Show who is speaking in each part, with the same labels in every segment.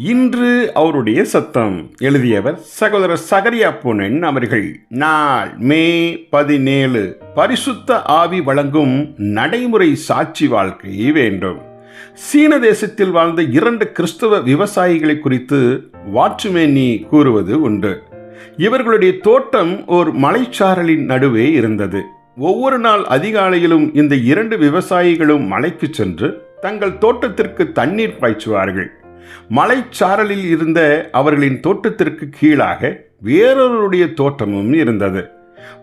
Speaker 1: இன்று அவருடைய சத்தம். எழுதியவர் சகோதரர் சகரியா பொன்னன் அவர்கள். நாள் மே 17. பரிசுத்த ஆவி வழங்கும் நடைமுறை சாட்சி வாழ்க்கை வேண்டும். சீன தேசத்தில் வாழ்ந்த 2 கிறிஸ்தவ விவசாயிகளை குறித்து வாட்ச்மேனி கூறுவது உண்டு. இவர்களுடைய தோட்டம் ஒரு மலைச்சாரலின் நடுவே இருந்தது. ஒவ்வொரு நாள் அதிகாலையிலும் இந்த 2 விவசாயிகளும் மலைக்கு சென்று தங்கள் தோட்டத்திற்கு தண்ணீர் பாய்ச்சுவார்கள். மலைச்சாரலில் இருந்த அவர்களின் தோட்டத்திற்கு கீழாக வேறொருடைய தோட்டமும் இருந்தது.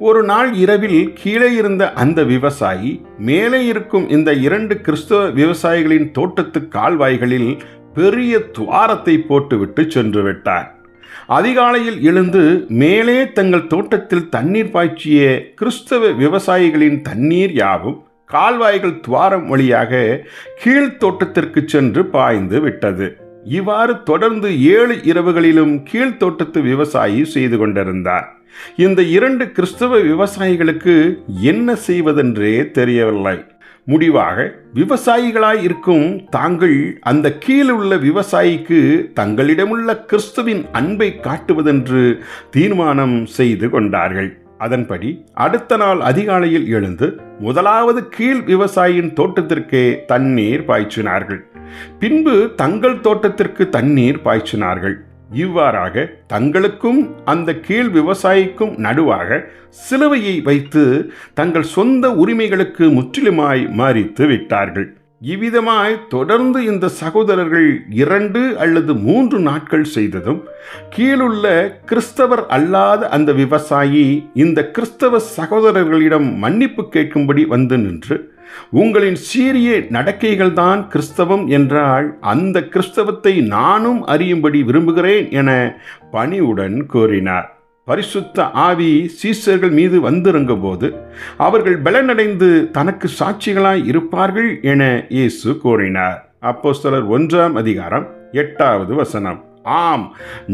Speaker 1: ஒரு நாள் இரவில் கீழே இருந்த அந்த விவசாயி மேலே இருக்கும் இந்த 2 கிறிஸ்தவ விவசாயிகளின் தோட்டத்து கால்வாய்களில் பெரிய துவாரத்தை போட்டுவிட்டு சென்று விட்டார். அதிகாலையில் எழுந்து மேலே தங்கள் தோட்டத்தில் தண்ணீர் பாய்ச்சிய கிறிஸ்தவ விவசாயிகளின் தண்ணீர் யாவும் கால்வாய்கள் துவாரம் வழியாக கீழ்த்தோட்டத்திற்கு சென்று பாய்ந்து விட்டது. இவ்வாறு தொடர்ந்து 7 இரவுகளிலும் கீழ்த்தோட்டத்து விவசாயி செய்து கொண்டிருந்தார். இந்த 2 கிறிஸ்தவ விவசாயிகளுக்கு என்ன செய்வதென்றே தெரியவில்லை. முடிவாக விவசாயிகளாய் இருக்கும் தாங்கள் அந்த கீழுள்ள விவசாயிக்கு தங்களிடமுள்ள கிறிஸ்துவின் அன்பை காட்டுவதென்று தீர்மானம் செய்து கொண்டார்கள். அதன்படி அடுத்த நாள் அதிகாலையில் எழுந்து முதலாவது கீழ் விவசாயியின் தோட்டத்திற்கே தண்ணீர் பாய்ச்சினார்கள். பின்பு தங்கள் தோட்டத்திற்கு தண்ணீர் பாய்ச்சினார்கள். இவ்வாறாக தங்களுக்கும் அந்த கீழ் விவசாயிக்கும் நடுவாக சிலுவையை வைத்து தங்கள் சொந்த உரிமைகளுக்கு முற்றிலுமாய் மறித்து விட்டார்கள். இவ்விதமாய் தொடர்ந்து இந்த சகோதரர்கள் 2 அல்லது 3 நாட்கள் செய்ததும் கீழுள்ள கிறிஸ்தவர் அல்லாத அந்த விவசாயி இந்த கிறிஸ்தவ சகோதரர்களிடம் மன்னிப்பு கேட்கும்படி வந்து நின்று, உங்களின் சீரிய நடக்கைகள்தான் கிறிஸ்தவம் என்றால் அந்த கிறிஸ்தவத்தை நானும் அறியும்படி விரும்புகிறேன் என பணிவுடன் கூறினார். பரிசுத்த ஆவி சீசர்கள் மீது வந்திறங்கும் போது அவர்கள் பலனடைந்து தனக்கு சாட்சிகளாய் இருப்பார்கள் என இயேசு கூறினார். அப்போஸ்தலர் 1 அதிகாரம் 8வது வசனம். ஆம்,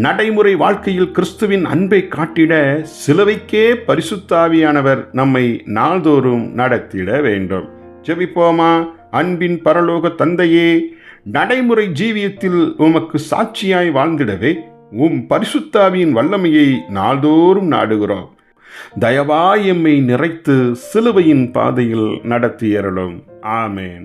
Speaker 1: நடைமுறை வாழ்க்கையில் கிறிஸ்துவின் அன்பை காட்டிட சிலுவைக்கே பரிசுத்த ஆவியானவர் நம்மை நாள்தோறும் நடத்திட வேண்டும். ஜெபிப்போமா. அன்பின் பரலோக தந்தையே, நடைமுறை ஜீவியத்தில் உமக்கு சாட்சியாய் வாழ்ந்திடவே பரிசுத்த ஆவியின் வல்லமையை நாள்தோறும் நாடுகிறோம். தயவாய் எம்மை நிறைத்து சிலுவையின் பாதையில் நடத்தியருளும். ஆமேன்.